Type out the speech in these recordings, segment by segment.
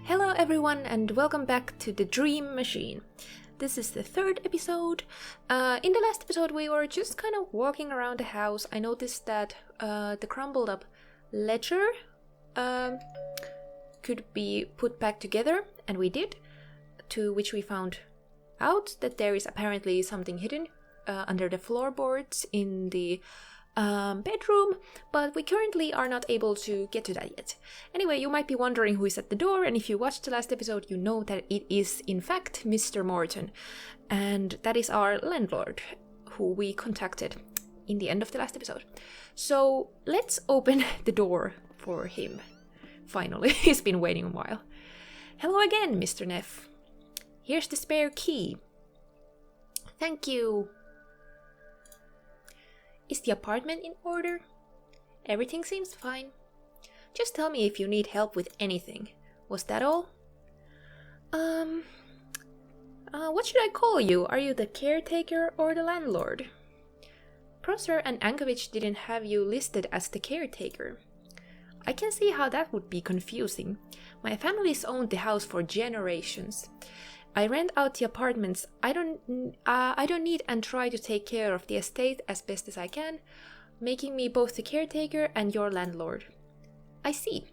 Hello everyone and welcome back to the Dream Machine. This is the third episode. In the last episode we were just kind of walking around the house. I noticed that the crumbled up ledger could be put back together, and we did, to which we found out that there is apparently something hidden under the floorboards in the bedroom, but we currently are not able to get to that yet. Anyway, you might be wondering who is at the door, and if you watched the last episode, you know that it is in fact Mr. Morton, and that is our landlord, who we contacted in the end of the last episode. So let's open the door for him. Finally, he's been waiting a while. Hello again, Mr. Neff. Here's the spare key. Thank you. Is the apartment in order? Everything seems fine. Just tell me if you need help with anything. Was that all? What should I call you? Are you the caretaker or the landlord? Prosser and Ankovich didn't have you listed as the caretaker. I can see how that would be confusing. My family's owned the house for generations. I rent out the apartments I don't need and try to take care of the estate as best as I can, making me both the caretaker and your landlord. I see.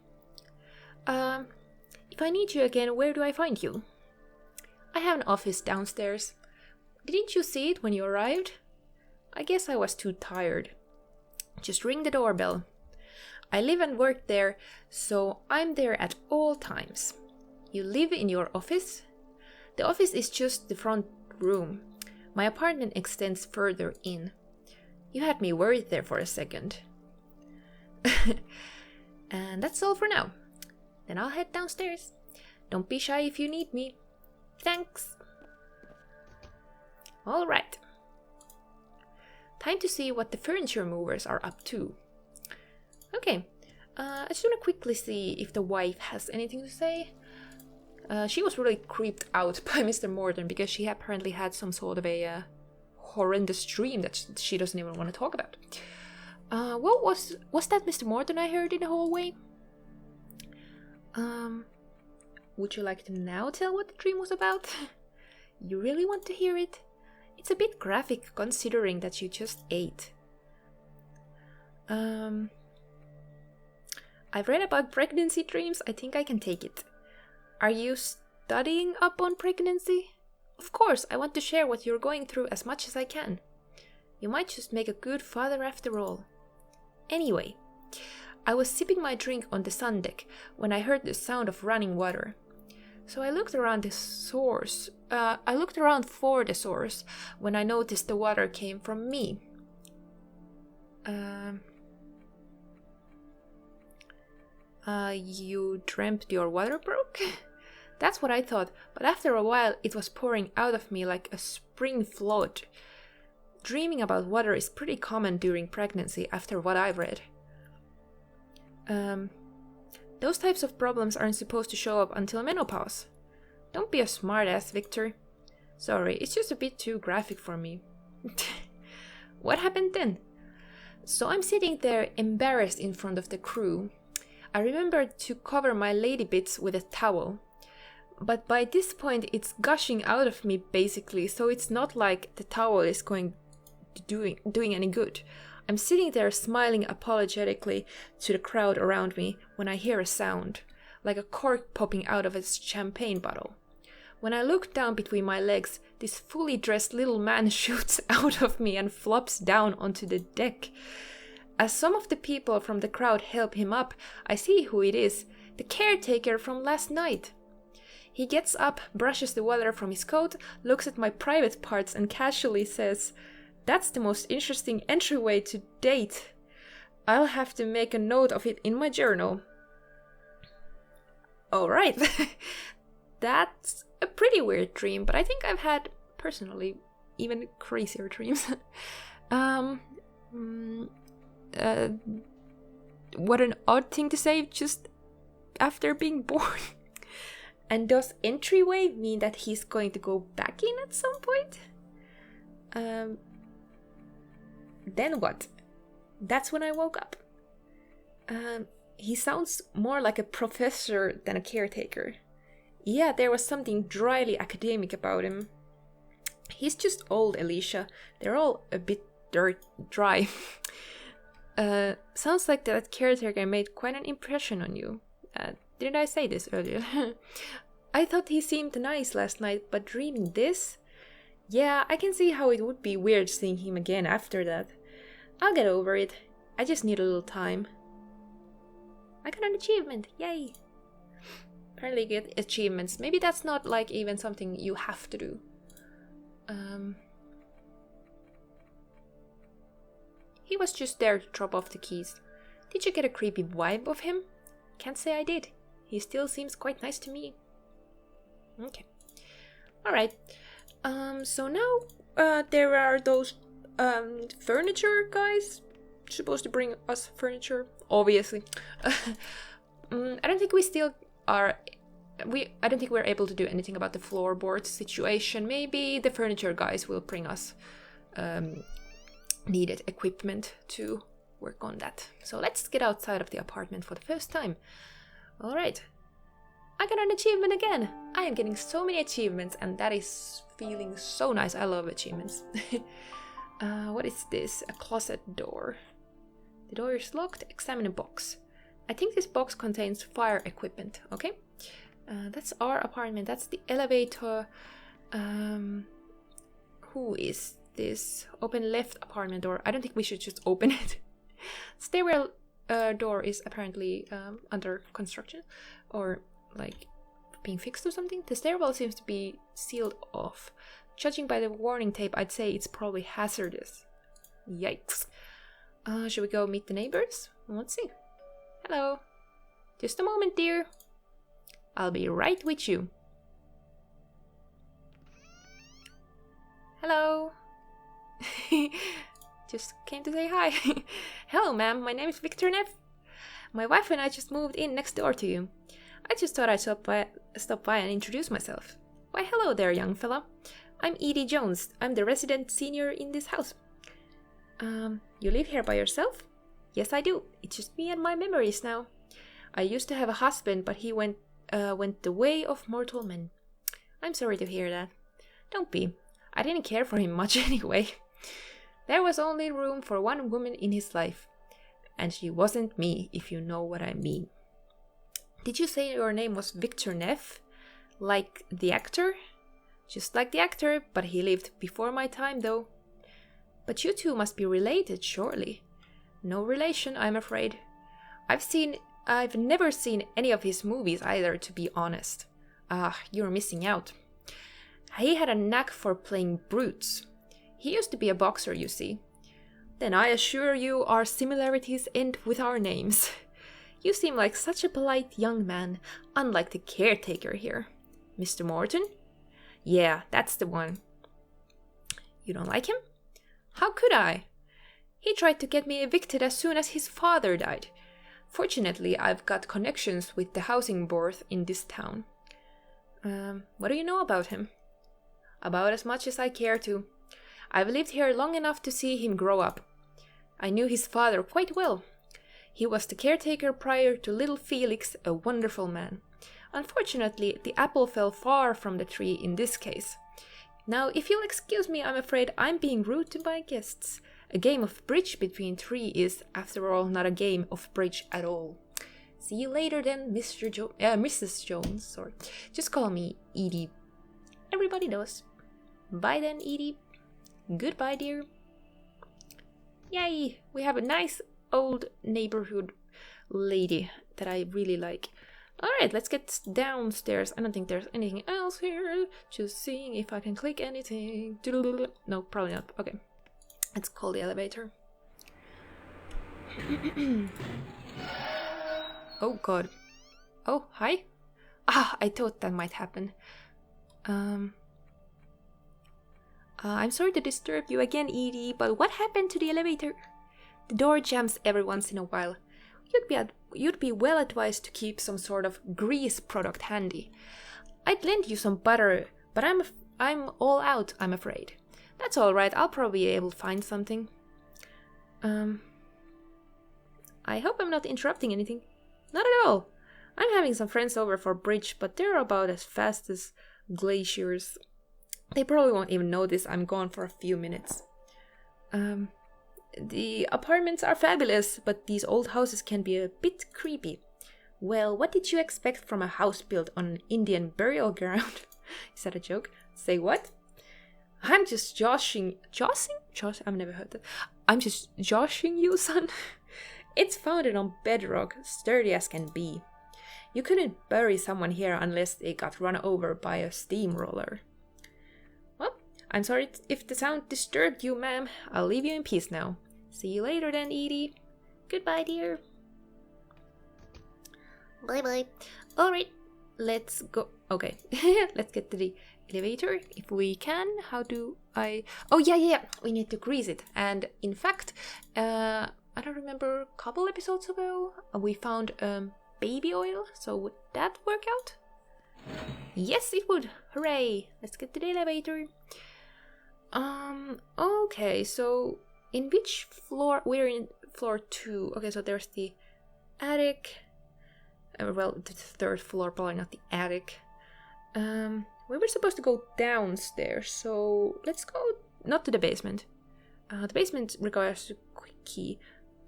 If I need you again, where do I find you? I have an office downstairs. Didn't you see it when you arrived? I guess I was too tired. Just ring the doorbell. I live and work there, so I'm there at all times. You live in your office? The office is just the front room. My apartment extends further in. You had me worried there for a second. And that's all for now. Then I'll head downstairs. Don't be shy if you need me. Thanks. All right. Time to see what the furniture movers are up to. Okay, I just want to quickly see if the wife has anything to say. She was really creeped out by Mr. Morton because she apparently had some sort of a horrendous dream that she doesn't even want to talk about. What was that Mr. Morton I heard in the hallway? Would you like to now tell what the dream was about? You really want to hear it? It's a bit graphic considering that you just ate. I've read about pregnancy dreams. I think I can take it. Are you studying up on pregnancy? Of course, I want to share what you're going through as much as I can. You might just make a good father after all. Anyway, I was sipping my drink on the sun deck when I heard the sound of running water. So I looked around for the source when I noticed the water came from me. You dreamt your water broke? That's what I thought, but after a while it was pouring out of me like a spring flood. Dreaming about water is pretty common during pregnancy after what I've read. Those types of problems aren't supposed to show up until menopause. Don't be a smartass, Victor. Sorry, it's just a bit too graphic for me. What happened then? So I'm sitting there embarrassed in front of the crew. I remembered to cover my lady bits with a towel. But by this point it's gushing out of me basically, so it's not like the towel is doing any good. I'm sitting there smiling apologetically to the crowd around me when I hear a sound, like a cork popping out of a champagne bottle. When I look down between my legs, this fully dressed little man shoots out of me and flops down onto the deck. As some of the people from the crowd help him up, I see who it is, the caretaker from last night. He gets up, brushes the water from his coat, looks at my private parts and casually says, "That's the most interesting entryway to date. I'll have to make a note of it in my journal." Alright, that's a pretty weird dream, but I think I've had, personally, even crazier dreams. What an odd thing to say just after being born. And does entryway mean that he's going to go back in at some point? Then what? That's when I woke up. He sounds more like a professor than a caretaker. Yeah, there was something dryly academic about him. He's just old, Alicia. They're all a bit dry. Sounds like that caretaker made quite an impression on you. Didn't I say this earlier? I thought he seemed nice last night, but dreaming this? Yeah, I can see how it would be weird seeing him again after that. I'll get over it. I just need a little time. I got an achievement, yay! Apparently get achievements. Maybe that's not like even something you have to do. He was just there to drop off the keys. Did you get a creepy vibe of him? Can't say I did. He still seems quite nice to me. Okay. Alright. So now there are those furniture guys supposed to bring us furniture, obviously. I don't think we still are. I don't think we're able to do anything about the floorboard situation. Maybe the furniture guys will bring us needed equipment to work on that. So let's get outside of the apartment for the first time. All right. I got an achievement again. I am getting so many achievements and that is feeling so nice. I love achievements. What is this? A closet door. The door is locked. Examine a box. I think this box contains fire equipment. Okay. That's our apartment. That's the elevator. Who is this? Open left apartment door. I don't think we should just open it. Stairwell door is apparently under construction or like being fixed or something. The stairwell seems to be sealed off. Judging by the warning tape, I'd say it's probably hazardous. Yikes. Should we go meet the neighbors? Let's see. Hello. Just a moment, dear. I'll be right with you. Hello. Just came to say hi. Hello, ma'am. My name is Victor Neff. My wife and I just moved in next door to you. I just thought I'd stop by and introduce myself. Why, hello there, young fella. I'm Edie Jones. I'm the resident senior in this house. You live here by yourself? Yes, I do. It's just me and my memories now. I used to have a husband, but he went the way of mortal men. I'm sorry to hear that. Don't be. I didn't care for him much anyway. There was only room for one woman in his life. And she wasn't me, if you know what I mean. Did you say your name was Victor Neff? Like the actor? Just like the actor, but he lived before my time though. But you two must be related, surely. No relation, I'm afraid. I've never seen any of his movies either, to be honest. You're missing out. He had a knack for playing brutes. He used to be a boxer, you see. Then I assure you our similarities end with our names. You seem like such a polite young man, unlike the caretaker here. Mr. Morton? Yeah, that's the one. You don't like him? How could I? He tried to get me evicted as soon as his father died. Fortunately, I've got connections with the housing board in this town. What do you know about him? About as much as I care to. I've lived here long enough to see him grow up. I knew his father quite well. He was the caretaker prior to little Felix, a wonderful man. Unfortunately, the apple fell far from the tree in this case. Now, if you'll excuse me, I'm afraid I'm being rude to my guests. A game of bridge between three is, after all, not a game of bridge at all. See you later then, Mrs. Jones. Sorry. Just call me Edie. Everybody does. Bye then, Edie. Goodbye, dear. Yay! We have a nice old neighborhood lady that I really like. Alright, let's get downstairs. I don't think there's anything else here. Just seeing if I can click anything. No, probably not. Okay. Let's call the elevator. Oh god. Oh, hi. I thought that might happen. I'm sorry to disturb you again, Edie, but what happened to the elevator? The door jams every once in a while. You'd be well advised to keep some sort of grease product handy. I'd lend you some butter, but I'm all out, I'm afraid. That's all right. I'll probably be able to find something. I hope I'm not interrupting anything. Not at all. I'm having some friends over for bridge, but they're about as fast as glaciers. They probably won't even notice I'm gone for a few minutes. The apartments are fabulous, but these old houses can be a bit creepy. Well, what did you expect from a house built on an Indian burial ground? Is that a joke? Say what? I'm just joshing... Josh? I've never heard that. I'm just joshing you, son. It's founded on bedrock, sturdy as can be. You couldn't bury someone here unless they got run over by a steamroller. Well, I'm sorry if the sound disturbed you, ma'am. I'll leave you in peace now. See you later then, Edie. Goodbye, dear. Bye-bye. Alright, let's go. Okay, let's get to the elevator if we can. How do I... Oh, yeah. We need to grease it. And in fact, I don't remember, a couple episodes ago, we found baby oil. So would that work out? Yes, it would. Hooray. Let's get to the elevator. Okay, so in which floor? We're in floor 2. Okay, so there's the attic. Well, the 3rd floor, probably not the attic. We were supposed to go downstairs, so let's go not to the basement. The basement requires a quick key.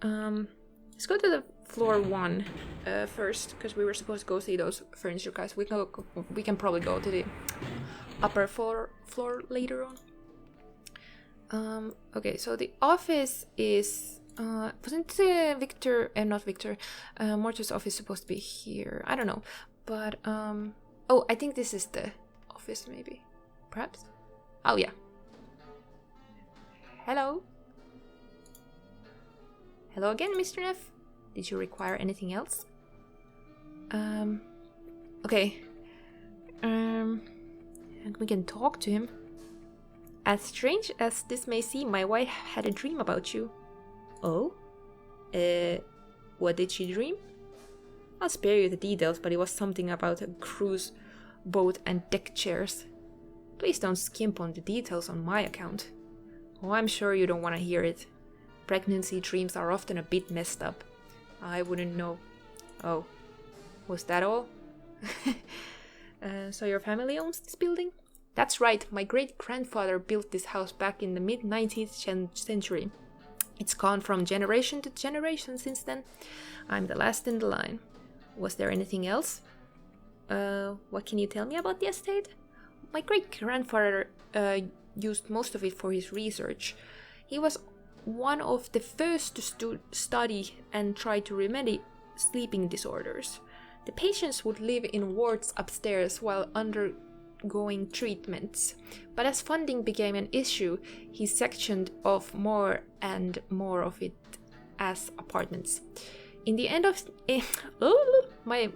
Let's go to the floor 1 first, because we were supposed to go see those furniture guys. We can probably go to the upper floor later on. Okay, so the office is... wasn't Morton's office supposed to be here? I don't know. But, oh, I think this is the office, maybe. Perhaps? Oh, yeah. Hello? Hello again, Mr. Neff. Did you require anything else? Okay. And we can talk to him. As strange as this may seem, my wife had a dream about you. Oh? What did she dream? I'll spare you the details, but it was something about a cruise boat and deck chairs. Please don't skimp on the details on my account. Oh, I'm sure you don't want to hear it. Pregnancy dreams are often a bit messed up. I wouldn't know. Oh, was that all? So your family owns this building? That's right, my great-grandfather built this house back in the mid-19th century. It's gone from generation to generation since then. I'm the last in the line. Was there anything else? What can you tell me about the estate? My great-grandfather used most of it for his research. He was one of the first to study and try to remedy sleeping disorders. The patients would live in wards upstairs while undergoing treatments, but as funding became an issue, he sectioned off more and more of it as apartments. In the end of my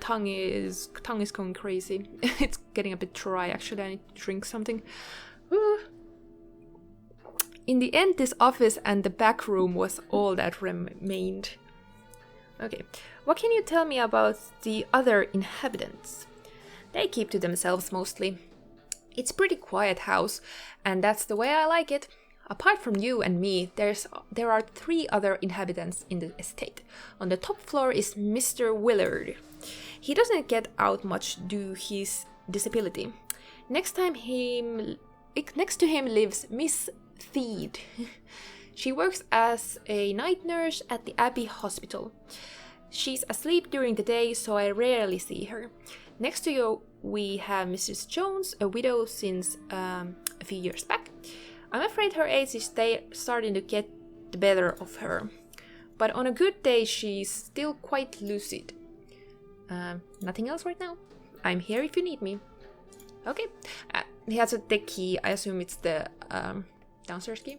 tongue is going crazy. It's getting a bit dry. Actually, I need to drink something. In the end, this office and the back room was all that remained. Okay, what can you tell me about the other inhabitants? They keep to themselves mostly. It's a pretty quiet house, and that's the way I like it. Apart from you and me, there are 3 other inhabitants in the estate. On the top floor is Mr. Willard. He doesn't get out much due to his disability. Next to him lives Miss Theed. She works as a night nurse at the Abbey Hospital. She's asleep during the day, so I rarely see her. Next to you, we have Mrs. Jones, a widow since a few years back. I'm afraid her age is starting to get the better of her. But on a good day, she's still quite lucid. Nothing else right now. I'm here if you need me. Okay. He has the key. I assume it's the downstairs key.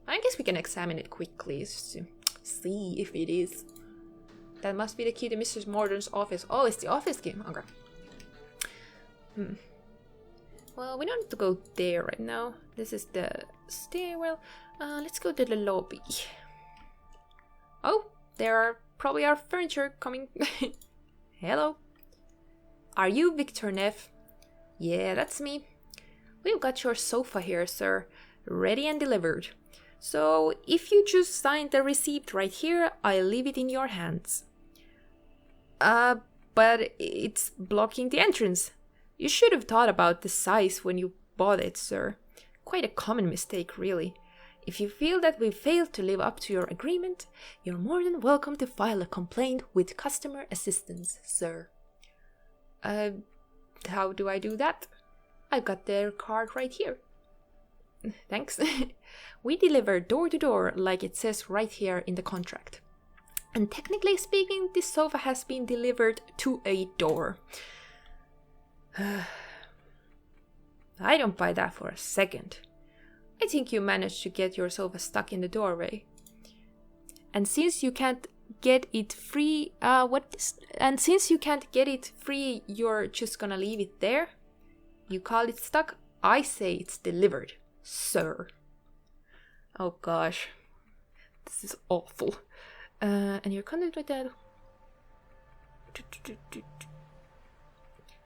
I guess we can examine it quickly to see if it is. That must be the key to Mrs. Morton's office. Oh, it's the office key. Okay. Well, we don't need to go there right now. This is the stairwell. Let's go to the lobby. Oh, there are probably our furniture coming. Hello. Are you Victor Neff? Yeah, that's me. We've got your sofa here, sir. Ready and delivered. So, if you just sign the receipt right here, I'll leave it in your hands. but it's blocking the entrance. You should have thought about the size when you bought it, sir. Quite a common mistake, really. If you feel that we failed to live up to your agreement, you're more than welcome to file a complaint with customer assistance, sir. How do I do that? I've got their card right here. Thanks. We deliver door to door like it says right here in the contract. And technically speaking, this sofa has been delivered to a door. I don't buy that for a second. I think you managed to get your sofa stuck in the doorway. And since you can't get it free, you're just gonna leave it there? You call it stuck? I say it's delivered, sir. Oh gosh. This is awful. And your contact with that.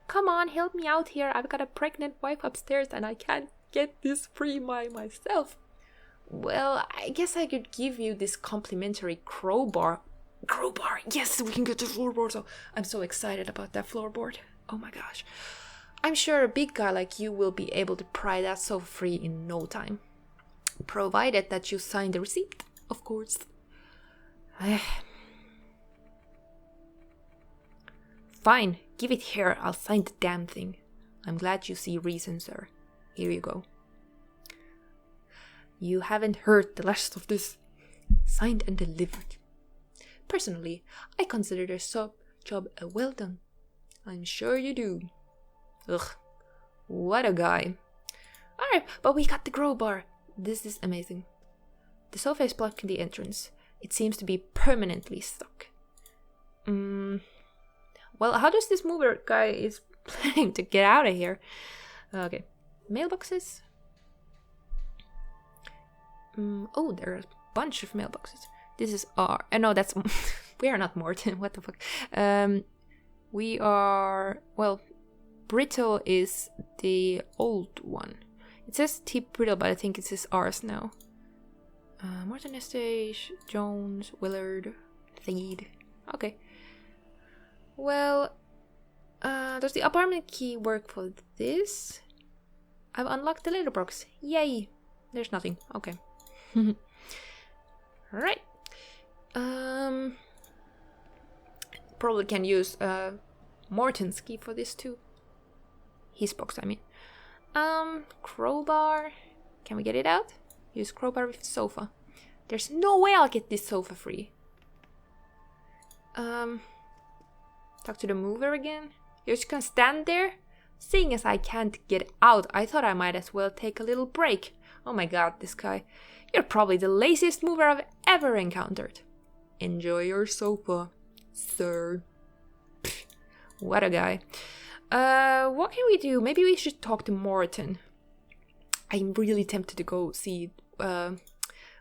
Come on, help me out here. I've got a pregnant wife upstairs and I can't get this free by myself. Well, I guess I could give you this complimentary crowbar. Crowbar! Yes, we can get the floorboard. So I'm so excited about that floorboard. Oh my gosh. I'm sure a big guy like you will be able to pry that sofa free in no time. Provided that you sign the receipt, of course. Fine, give it here. I'll sign the damn thing. I'm glad you see reason, sir. Here you go. You haven't heard the last of this. Signed and delivered. Personally, I consider their job well done. I'm sure you do. Ugh, what a guy. Alright, but we got the crowbar. This is amazing. The sofa is blocking the entrance. It seems to be permanently stuck. Well, how does this mover guy is planning to get out of here? Okay, mailboxes. Oh, there are a bunch of mailboxes. This is our. No, that's. We are not Morton. What the fuck? We are. Well, Brittle is the old one. It says T Brittle, but I think it says ours now. Morton Estate, Jones, Willard, Theed. Okay. Well, does the apartment key work for this? I've unlocked the letterbox. Yay! There's nothing. Okay. Alright. Probably can use Morton's key for this too. His box, I mean. Crowbar. Can we get it out? Use crowbar with sofa. There's no way I'll get this sofa free. Talk to the mover again. You're just gonna stand there? Seeing as I can't get out, I thought I might as well take a little break. Oh my god, this guy. You're probably the laziest mover I've ever encountered. Enjoy your sofa, sir. Pfft, what a guy. What can we do? Maybe we should talk to Morton. I'm really tempted to go see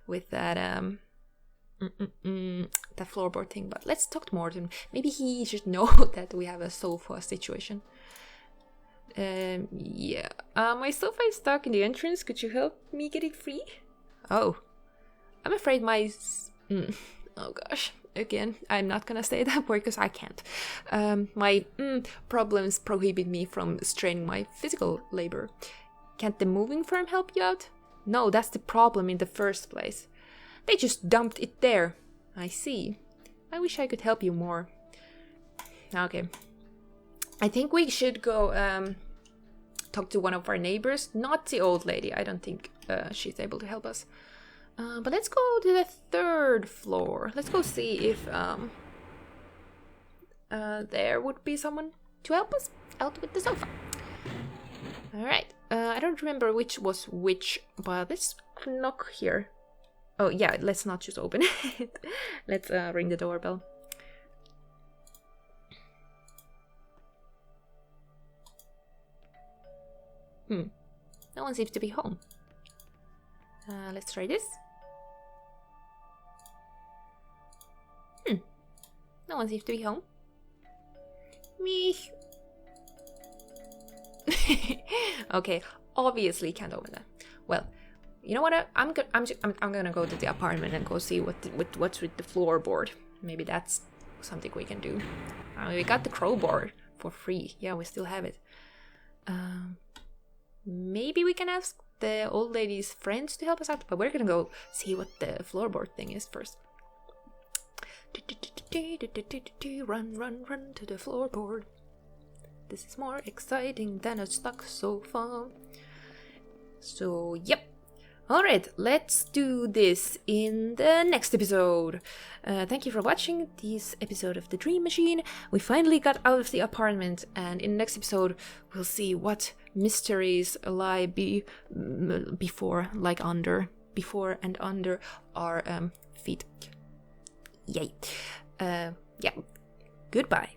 with that that floorboard thing, but let's talk to Morton. Maybe he should know that we have a sofa situation. Yeah. My sofa is stuck in the entrance. Could you help me get it free? Oh. I'm afraid my... oh gosh. Again, I'm not gonna say that word because I can't. My problems prohibit me from straining my physical labor. Can't the moving firm help you out? No, that's the problem in the first place. They just dumped it there. I see. I wish I could help you more. Okay. I think we should go talk to one of our neighbors. Not the old lady. I don't think she's able to help us. But let's go to the third floor. Let's go see if there would be someone to help us out with the sofa. Alright. I don't remember which was which, but let's knock here. Oh yeah, let's not just open it. Let's ring the doorbell. No one seems to be home. Let's try this. No one seems to be home. Me. Okay, obviously can't open that. Well, you know what? I'm gonna go to the apartment and go see what's with the floorboard. Maybe that's something we can do. We got the crowbar for free. Yeah, we still have it. Maybe we can ask the old lady's friends to help us out, but we're gonna go see what the floorboard thing is first. Run, run, run to the floorboard. This is more exciting than a stuck sofa. So, yep. Alright, let's do this in the next episode. Thank you for watching this episode of The Dream Machine. We finally got out of the apartment, and in the next episode, we'll see what mysteries lie before and under our feet. Yay. Yeah. Goodbye.